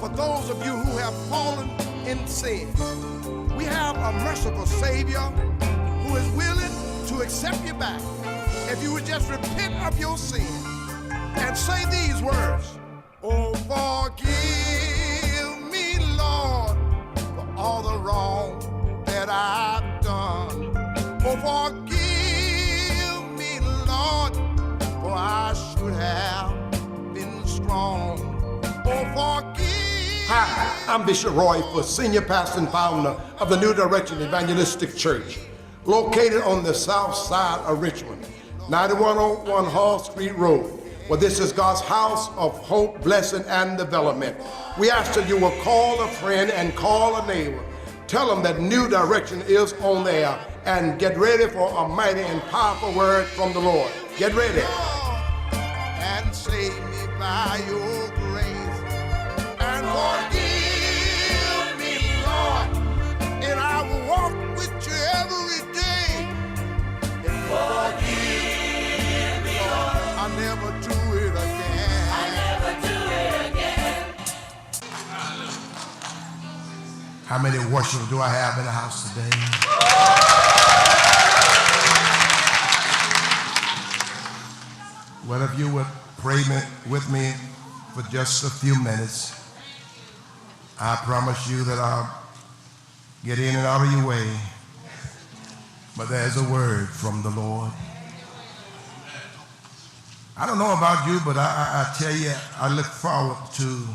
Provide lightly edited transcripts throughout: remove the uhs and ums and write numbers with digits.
for those of you who have fallen in sin. We have a merciful Savior who is willing to accept you back if you would just repent of your sin and say these words. Oh, forgive me, Lord, for all the wrong that I've done. Oh, forgive me, Lord, for I should have been strong. Oh, forgive. Hi, I'm Bishop Roy Foot, Senior Pastor and Founder of the New Direction Evangelistic Church, located on the south side of Richmond, 9101 Hall Street Road. Well, this is God's house of hope, blessing, and development. We ask that you will call a friend and call a neighbor. Tell them that New Direction is on there, and get ready for a mighty and powerful word from the Lord. Get ready. And save me by your grace, and forgive me, Lord, and I will walk with you every day. And forgive me, Lord, I'll never do it again. I'll never do it again. How many worshipers do I have in the house today? Well, if you would pray with me for just a few minutes, I promise you that I'll get in and out of your way. But there's a word from the Lord. I don't know about you, but I tell you, I look forward to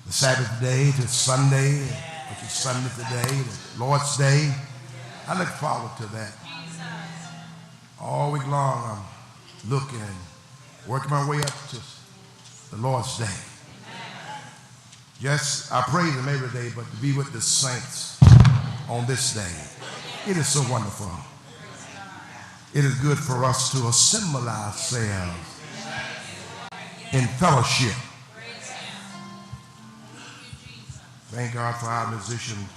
the Sabbath day, to Sunday, which is Sunday today, the Lord's Day. I look forward to that. All week long, I'm looking and working my way up to the Lord's Day. Yes, I praise Him every day, but to be with the saints on this day, it is so wonderful. It is good for us to assemble ourselves in fellowship. Thank God for our musician.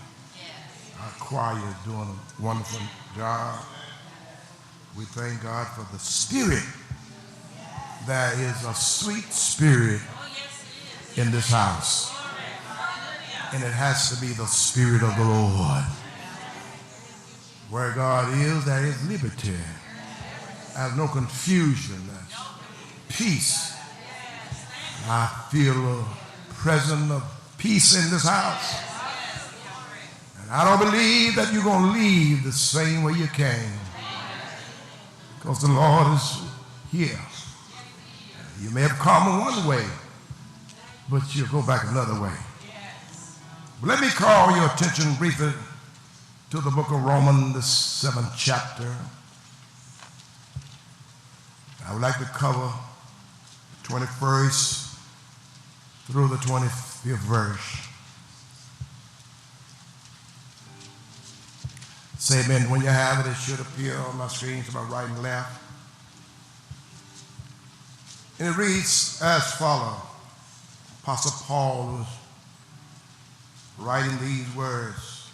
Our choir is doing a wonderful job. We thank God for the Spirit. There is a sweet spirit in this house. And it has to be the Spirit of the Lord. Where God is, there is liberty. There's no confusion. There's peace. I feel a presence of peace in this house. And I don't believe that you're going to leave the same way you came. Because the Lord is here. You may have come one way, but you'll go back another way. But let me call your attention briefly to the book of Romans, the 7th chapter. I would like to cover 21st through the 25th verse. Say amen. When you have it, it should appear on my screen to my right and left. And it reads as follows. Apostle Paul was writing these words.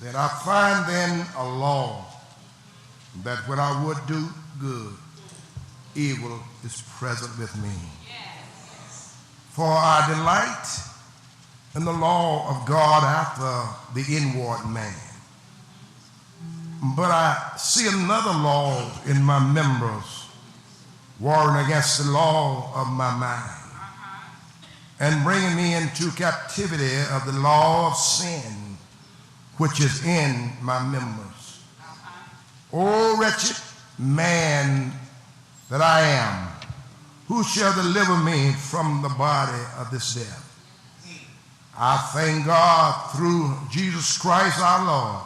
That I find then a law that when I would do good, evil is present with me. For I delight in the law of God after the inward man. But I see another law in my members, warring against the law of my mind, and bringing me into captivity of the law of sin, which is in my members. O wretched man that I am, who shall deliver me from the body of this death? I thank God through Jesus Christ our Lord.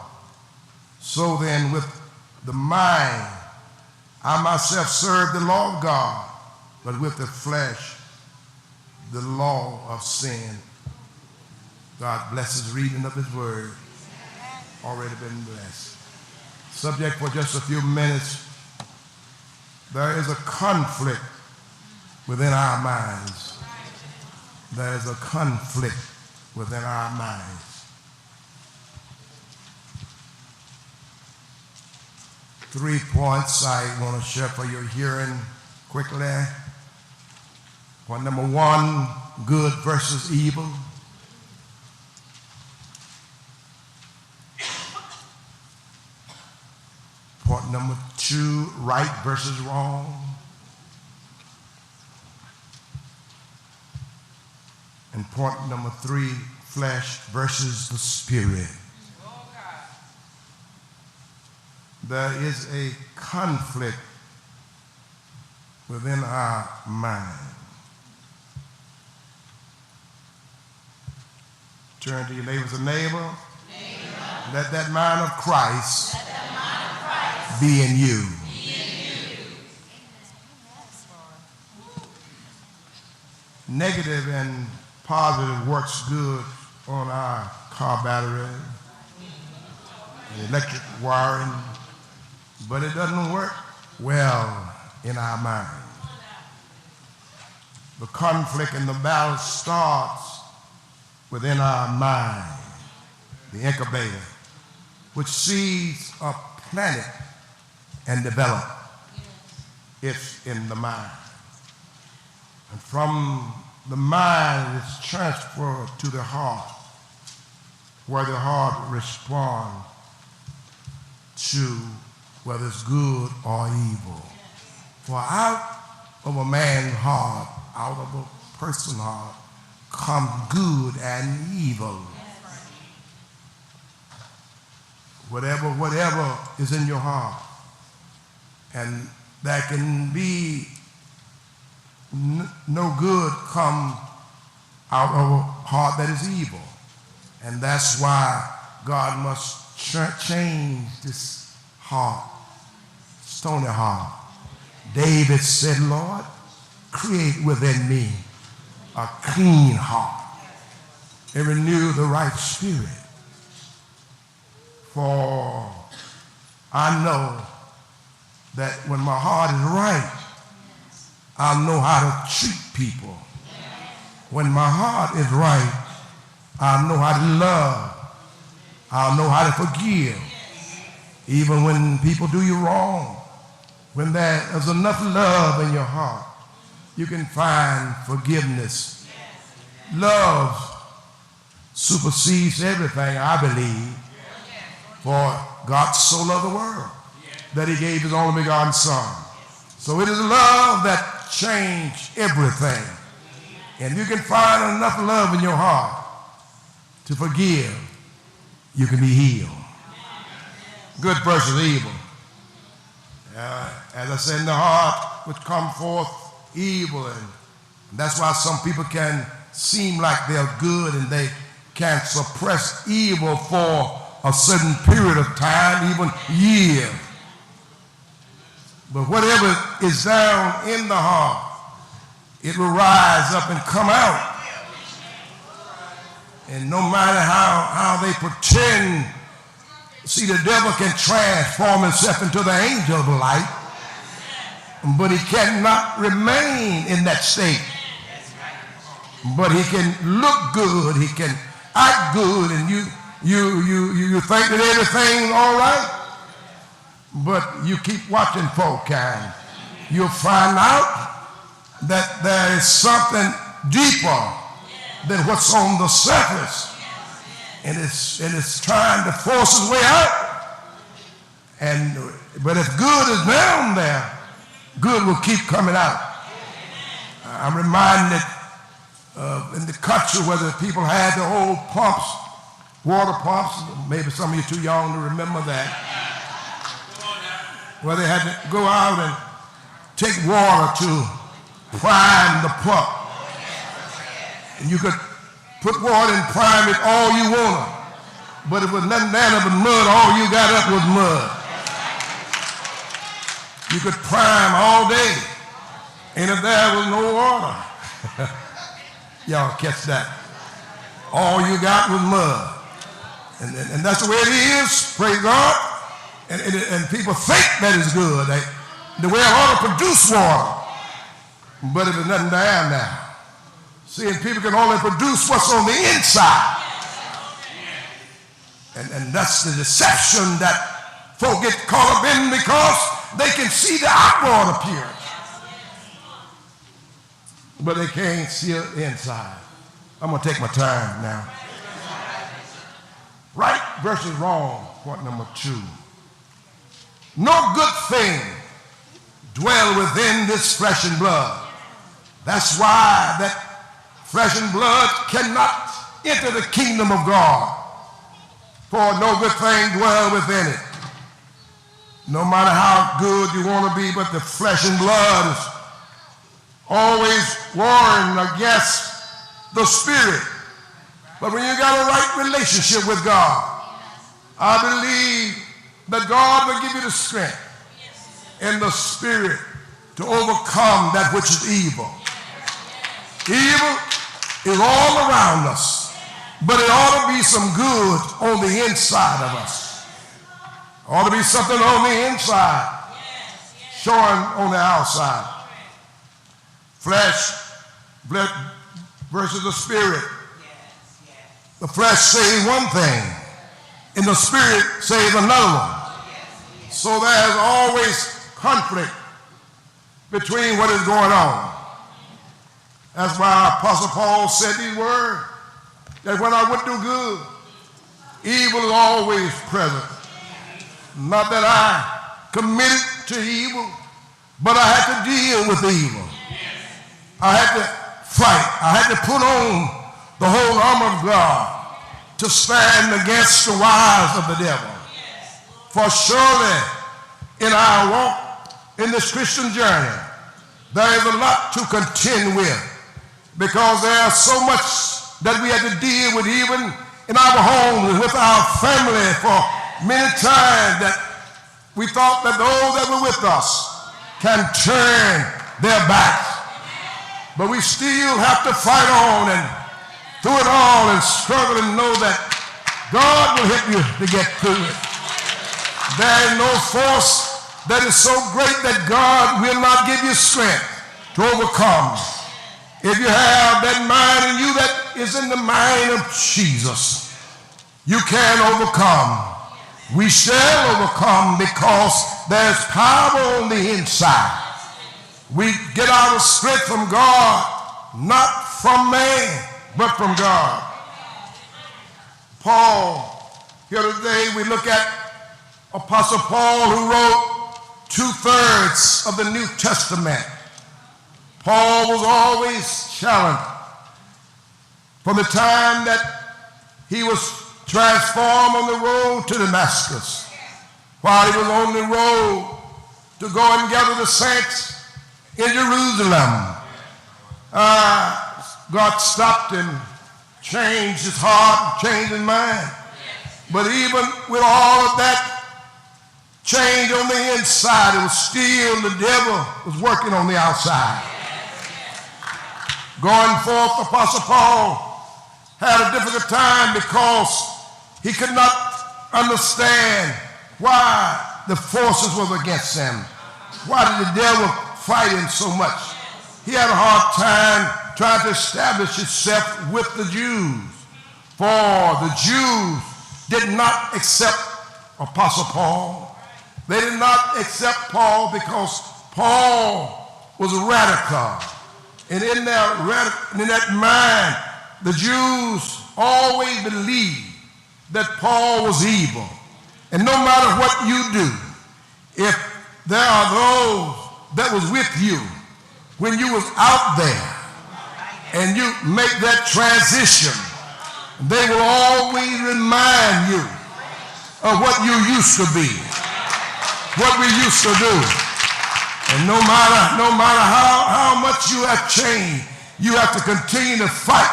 So then with the mind, I myself serve the law of God, but with the flesh, the law of sin. God bless his reading of his word. Already been blessed. Subject for just a few minutes. There is a conflict within our minds. There is a conflict within our minds. 3 points I want to share for your hearing quickly. Point number one, good versus evil. Point number two, right versus wrong. And point number three, flesh versus the spirit. There is a conflict within our mind. Turn to your neighbors and neighbor. Let that mind of Christ be in you. Negative and positive works good on our car battery and electric wiring, but it doesn't work well in our mind. The conflict and the battle starts within our mind, the incubator, which seeds a planet and develop. It's in the mind. And from the mind is transferred to the heart, where the heart responds to whether it's good or evil. For out of a man's heart, out of a person's heart, come good and evil. Whatever is in your heart. And there can be no good come out of a heart that is evil. And that's why God must change this heart, stony heart. David said, Lord, create within me a clean heart and renew the right spirit. For I know that when my heart is right, I'll know how to treat people. When my heart is right, I'll know how to love. I'll know how to forgive. Even when people do you wrong, when there's enough love in your heart, you can find forgiveness. Love supersedes everything, I believe. For God so loved the world that he gave his only begotten Son. So it is love that changed everything. And you can find enough love in your heart to forgive, you can be healed. Good versus evil. As I said, in the heart would come forth evil, and that's why some people can seem like they're good and they can suppress evil for a certain period of time, even years. But whatever is down in the heart, it will rise up and come out. And no matter how they pretend, see, the devil can transform himself into the angel of light, but he cannot remain in that state. But he can look good, he can act good, and you think that everything's all right, but you keep watching folk, and you'll find out that there is something deeper than what's on the surface, and it's trying to force its way out. But if good is down there, good will keep coming out. I'm reminded in the country where the people had the old pumps, water pumps. Maybe some of you too young to remember that, where they had to go out and take water to prime the pump. And you could put water and prime it all you wanted. But if it was nothing down but mud, all you got up was mud. You could prime all day. And if there was no water, y'all catch that. All you got was mud. And that's the way it is, praise God. And people think that is good. The way I ought to produce water. But if there's nothing down there. See, and people can only produce what's on the inside. And that's the deception that folk get caught up in, because they can see the outward appearance. but they can't see the inside. I'm going to take my time now. Right versus wrong, point number 2. No good thing dwell within this flesh and blood. That's why that flesh and blood cannot enter the kingdom of God. For no good thing dwell within it. No matter how good you want to be, but the flesh and blood is always warring against the spirit. But when you got a right relationship with God, I believe that God will give you the strength and the spirit to overcome that which is evil. Evil is all around us, but it ought to be some good on the inside of us. Ought to be something on the inside, showing on the outside. Flesh versus the spirit. The flesh says one thing, and the spirit says another one. So there's always conflict between what is going on. That's why Apostle Paul said these words, that when I would do good, evil is always present. Not that I committed to evil, but I had to deal with evil. I had to fight. I had to put on the whole armor of God to stand against the wiles of the devil. For surely in our walk in this Christian journey, there is a lot to contend with, because there's so much that we have to deal with, even in our homes, with our family. For many times that we thought that those that were with us can turn their backs. But we still have to fight on and through it all and struggle and know that God will help you to get through it. There is no force that is so great that God will not give you strength to overcome. If you have that mind in you that is in the mind of Jesus, you can overcome. We shall overcome because there's power on the inside. We get our strength from God, not from man, but from God. Paul, here today we look at Apostle Paul, who wrote 2/3 of the New Testament. Paul was always challenged from the time that he was transformed on the road to Damascus. While he was on the road to go and gather the saints in Jerusalem, God stopped him, changed his heart, changed his mind. But even with all of that change on the inside, it was still the devil was working on the outside. Going forth, Apostle Paul had a difficult time because he could not understand why the forces were against him. Why did the devil fight him so much? He had a hard time trying to establish himself with the Jews. For the Jews did not accept Apostle Paul. They did not accept Paul because Paul was radical. And in that mind, the Jews always believed that Paul was evil. And no matter what you do, if there are those that was with you when you was out there and you make that transition, they will always remind you of what you used to be, what we used to do. And no matter how much you have changed, you have to continue to fight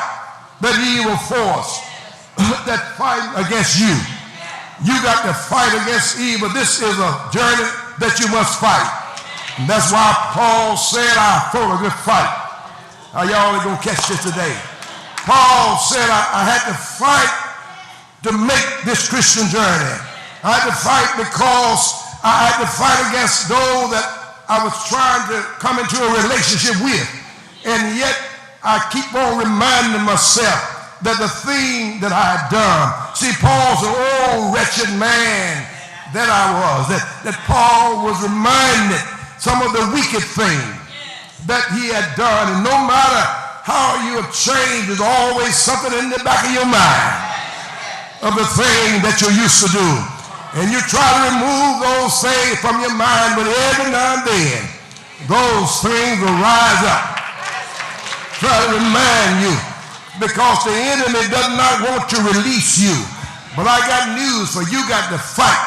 that evil force that fight against you. You got to fight against evil. This is a journey that you must fight. And that's why Paul said, I fought a good fight. Y'all are going to catch this today. Paul said, I had to fight to make this Christian journey. I had to fight because I had to fight against those that I was trying to come into a relationship with. And yet I keep on reminding myself that the thing that I had done. See, Paul's an old wretched man that I was. That Paul was reminded some of the wicked things that he had done. And no matter how you have changed, there's always something in the back of your mind of the thing that you used to do. And you try to remove those things from your mind, but every now and then, those things will rise up. Try to remind you, because the enemy does not want to release you. But I got news for you. You got to fight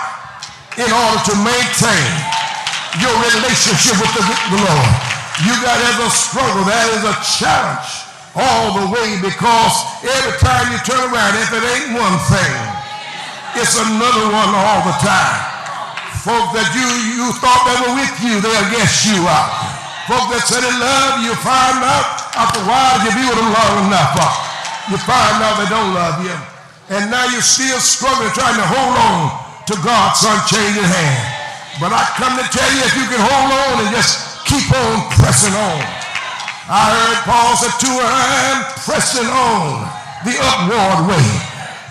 in order to maintain your relationship with the Lord. You got a struggle. That is a challenge all the way, because every time you turn around, if it ain't one thing, it's another one all the time. Folks that you thought they were with you, they'll guess you out. Folks that said they love you, find out after a while you be with them long enough. You find out they don't love you. And now you're still struggling, trying to hold on to God's unchanging hand. But I come to tell you, if you can hold on and just keep on pressing on. I heard Paul say, I'm pressing on the upward way.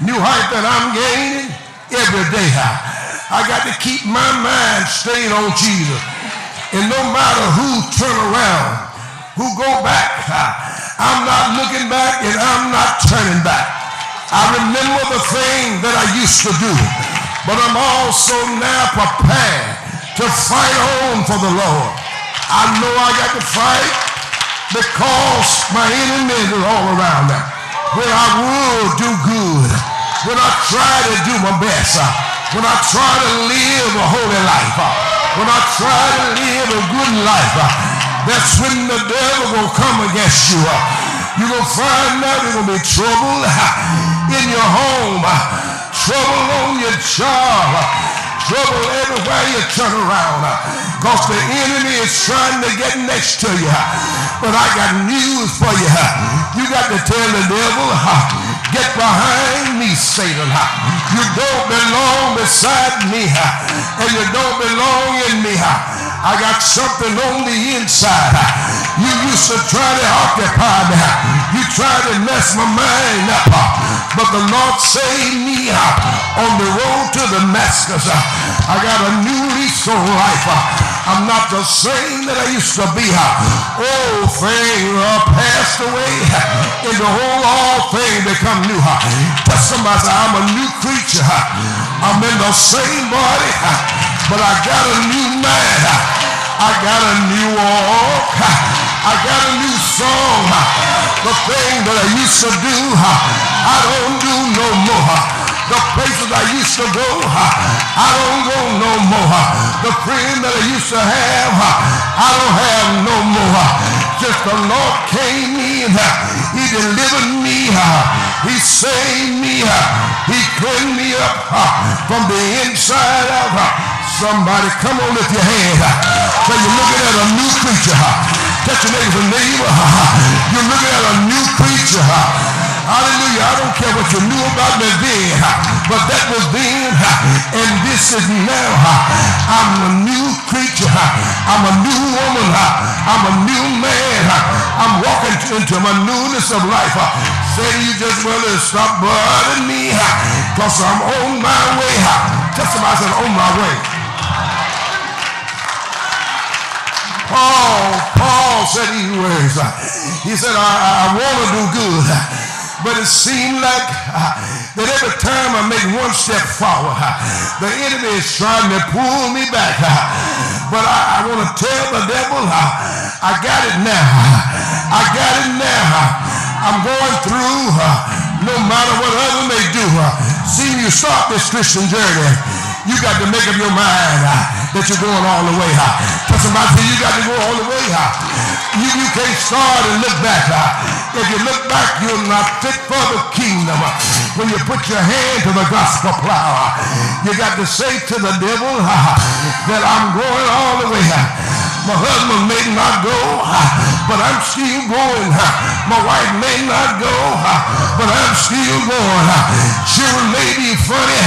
New height that I'm gaining every day. I got to keep my mind stayed on Jesus. And no matter who turn around, who go back, I'm not looking back and I'm not turning back. I remember the thing that I used to do, but I'm also now prepared to fight on for the Lord. I know I got to fight because my enemies are all around me. When I would do good, when I try to do my best, when I try to live a holy life, when I try to live a good life, that's when the devil will come against you. You're going to find out there's going to be trouble in your home, trouble on your job, trouble everywhere you turn around, because the enemy is trying to get next to you. But I got news for you. You got to tell the devil, get behind me, Satan. You don't belong beside me, and you don't belong in me. I got something on the inside. You used to try to occupy me. You tried to mess my mind up. But the Lord saved me on the road to Damascus. I got a new lease on life. I'm not the same that I used to be. Old things are passed away, and the whole all thing become new. Tell somebody, say, I'm a new creature. I'm in the same body, but I got a new man. I got a new walk. I got a new song. The thing that I used to do, I don't do no more. The places I used to go, I don't go no more. The friends that I used to have, I don't have no more. Just the Lord came in. He delivered me. He saved me. He cleaned me up from the inside out. Somebody come on, lift your hand. So you're looking at a new creature. Touch your neighbor. You're looking at a new creature. Hallelujah. I don't care what you knew about me then, but that was then, and this is now. I'm a new creature. I'm a new woman. I'm a new man. I'm walking into my newness of life. Say you just want to stop bothering me, because I'm on my way. Tell somebody, said, on my way. Paul said these words. He said, I want to do good, but it seemed like that every time I make one step forward, the enemy is trying to pull me back. But I want to tell the devil, I got it now. I got it now. I'm going through, no matter what others may do. See, when you start this Christian journey, you got to make up your mind that you're going all the way. Tell somebody, say, you got to go all the way. You can't start and look back. If you look back, you're not fit for the kingdom. When you put your hand to the gospel plow, you got to say to the devil that I'm going all the way. My husband may not go, but I'm still going. My wife may not go, but I'm still going. Children may be funny,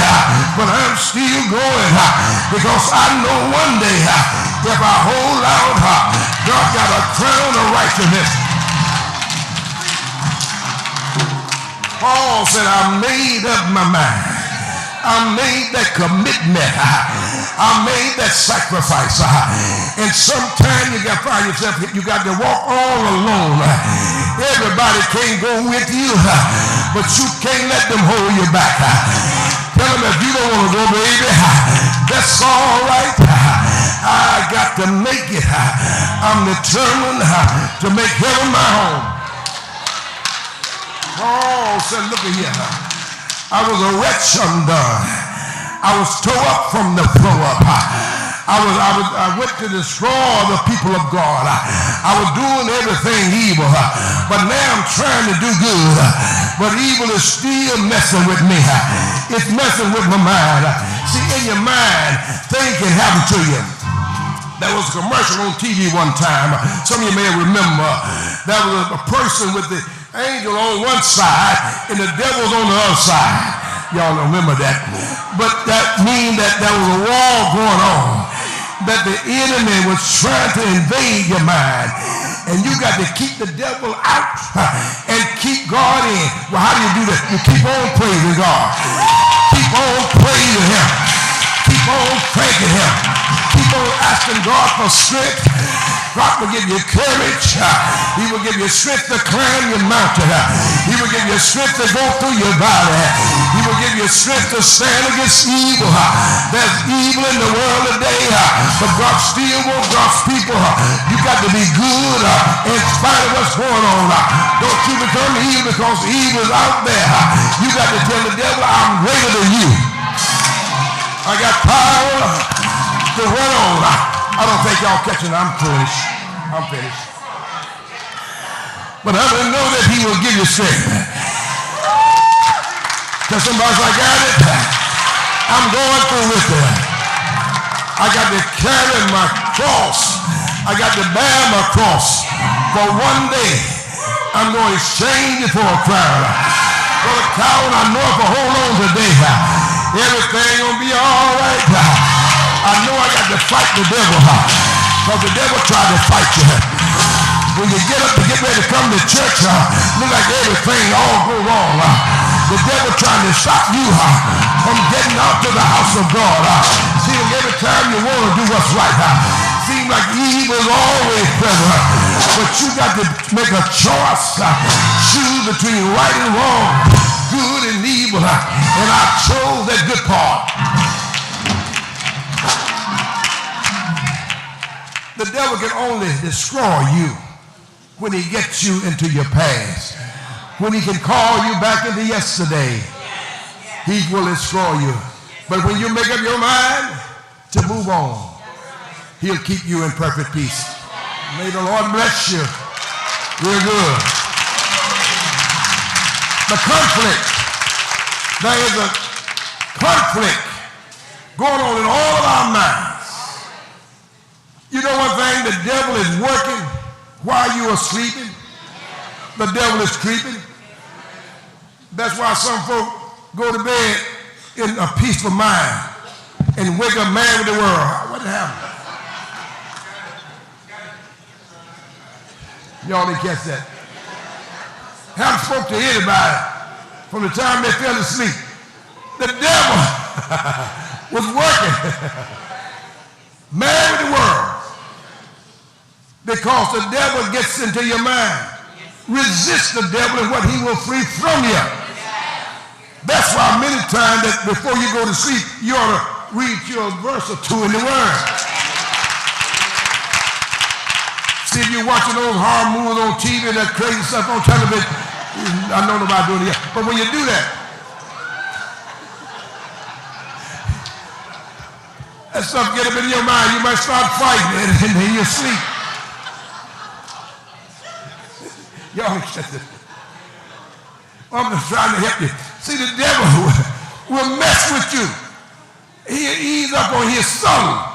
but I'm still going. Because I know one day, if I hold out, God got a crown of righteousness. Paul said, I made up my mind. I made that commitment. I made that sacrifice. And sometimes you got to find yourself, you got to walk all alone. Everybody can't go with you, but you can't let them hold you back. Tell them if you don't want to go, baby, that's all right. I got to make it. I'm determined to make heaven my home. Paul said, look at here. I was a wretch undone. I was tore up from the floor up. I went to destroy the people of God. I was doing everything evil, but now I'm trying to do good. But evil is still messing with me. It's messing with my mind. See, in your mind, things can happen to you. There was a commercial on TV one time. Some of you may remember. There was a person with the angel on one side and the devil's on the other side. Y'all remember that. But that means that there was a war going on, that the enemy was trying to invade your mind. And you got to keep the devil out and keep God in. Well, how do you do that? You keep on praising God. Keep on praising him. Keep on thanking him. Keep on asking God for strength. God will give you courage. He will give you strength to climb your mountain. He will give you strength to go through your body. He will give you strength to stand against evil. There's evil in the world today, but God still wants God's people. You got to be good in spite of what's going on. Don't you become evil because evil is out there. You got to tell the devil, I'm greater than you. I got power to run on. I don't think y'all catching it. I'm finished. But I don't know that he will give you strength. Because somebody's like, I got it. I'm going through with it. I got to carry my cross. I got to bear my cross. For one day, I'm going to exchange it for a crown. For the crown, I know if I hold on today, everything going to be all right. I know I got to fight the devil, because the devil tried to fight you. When you get up to get ready to come to church, look like everything all go wrong. The devil trying to stop you from getting out to the house of God. See, every time you want to do what's right, seems like evil is always present. But you got to make a choice. Choose between right and wrong, good and evil. And I chose that good part. The devil can only destroy you when he gets you into your past. When he can call you back into yesterday, he will destroy you. But when you make up your mind to move on, he'll keep you in perfect peace. May the Lord bless you. Real good. The conflict. There is a conflict going on in all of our minds. You know one thing? The devil is working while you are sleeping. The devil is creeping. That's why some folk go to bed in a peaceful mind and wake up mad with the world. What happened? Y'all didn't catch that. Haven't spoke to anybody from the time they fell asleep. The devil was working mad with the world. Because the devil gets into your mind. Resist the devil and what he will flee from you. That's why many times that before you go to sleep, you ought to read your verse or two in the Word. See, if you're watching those horror movies on TV and that crazy stuff on television, I know nobody doing it yet, but when you do that, that stuff get up in your mind, you might start fighting and then you sleep. Y'all accept it. I'm just trying to help you. See, the devil will mess with you. He'll ease up on his soul.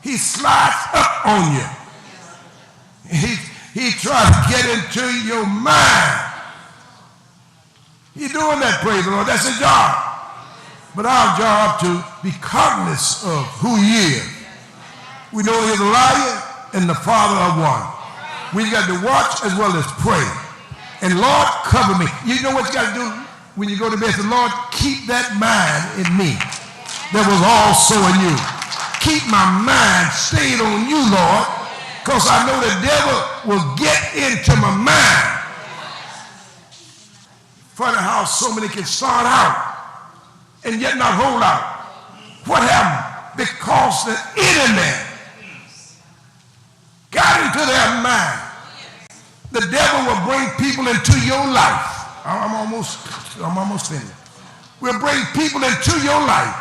He slides up on you. He tries to get into your mind. He's doing that, praise the Lord. That's his job. But our job to be cognizant of who he is. We know he's a liar and the father of one. We got to watch as well as pray. And Lord, cover me. You know what you got to do? when you go to bed, say, Lord, keep that mind in me that was also in you. Keep my mind stayed on you, Lord, because I know the devil will get into my mind. Funny how so many can start out and yet not hold out. What happened? Because the enemy got into their mind. The devil will bring people into your life. I'm almost finished. Will bring people into your life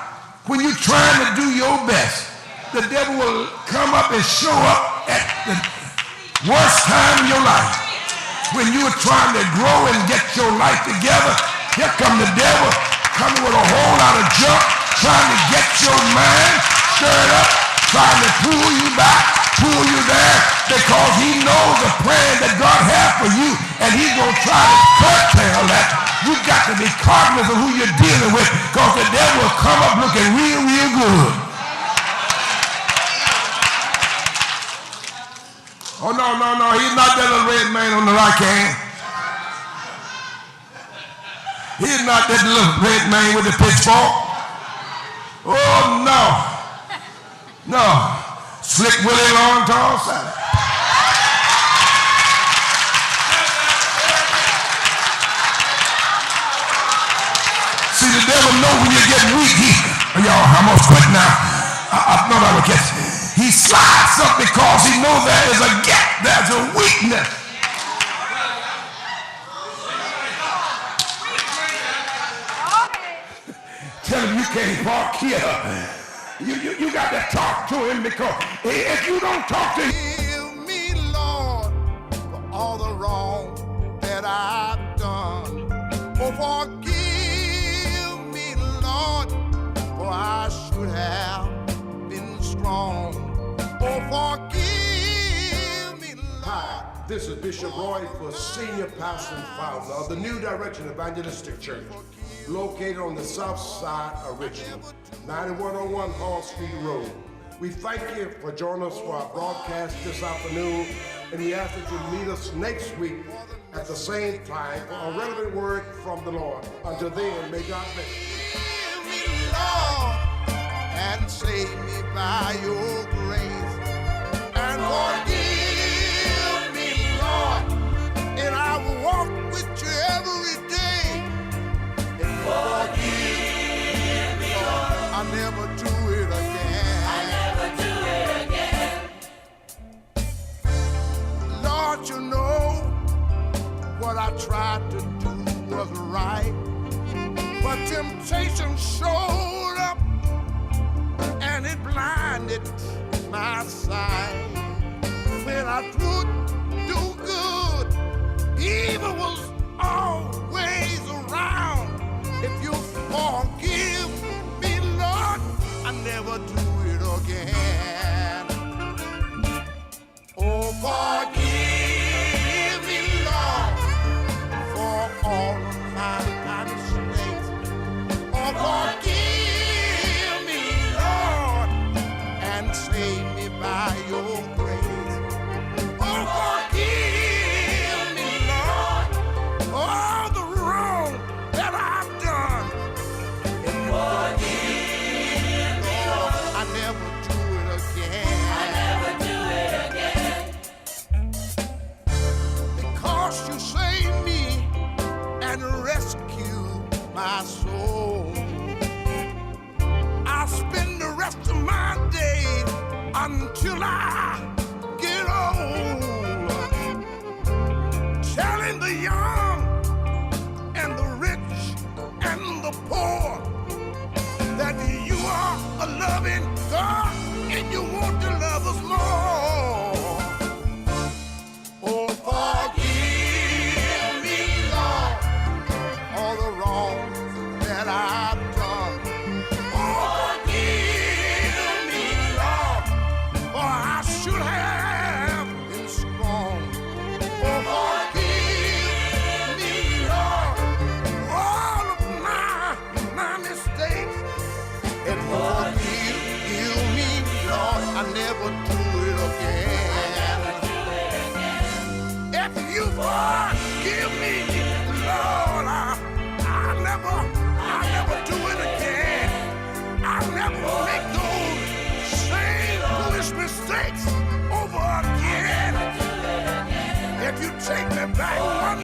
when you're trying to do your best. The devil will come up and show up at the worst time in your life. When you are trying to grow and get your life together, here come the devil coming with a whole lot of junk, trying to get your mind stirred up, trying to pull you back, pull you there, because he knows the plan that God has for you, and he's going to try to curtail that. You've got to be cognizant of who you're dealing with, because the devil will come up looking real, real good. Oh, no, he's not that little red man on the right hand. He's not that little red man with the pitchfork. Oh, no. Slick Willie Long Tall Sally. See, the devil knows when you get weak. Y'all, I'm going to quit now. I thought I would catch it. He slides up because he knows there is a gap, there's a weakness. Tell him you can't park here. You got to talk to him, because if you don't talk to him. Forgive me, Lord, for all the wrong that I've done. Oh, forgive me, Lord, for I should have been strong. Oh, forgive me, Lord. Hi, this is Bishop Roy, for Senior Pastor and Founder of the New Direction Evangelistic Church, located on the south side of Richmond, 9101 Hall Street Road. We thank you for joining us for our broadcast this afternoon, and we ask that you meet us next week at the same time for a relevant word from the Lord. Until then, may God bless you. Forgive me, Lord, and save me by your grace. And forgive me, Lord, and I will walk with you every day. And forgive me, Lord, I'll never do it again. Lord, you know what I tried to do was right, but temptation showed up and it blinded my sight. When I would do good, evil was always around. If you forgive me, Lord, I never do it again. Oh, forgive me, Lord, for all of my mistakes. Oh, forgive me, Lord, and save me by your grace. Oh, forgive me, Lord, for all the wrong that I've done. And forgive me, Lord, I never do it again. Because you saved me and rescued my soul, I'll spend the rest of my days until I get old, telling the young and the rich and the poor that you are a loving God and you want to love us more. Oh, forgive me, Lord, all the wrong that I've done. Oh, forgive me, Lord, for I should have been strong. Oh, forgive make those same foolish mistakes over again. If you take me back one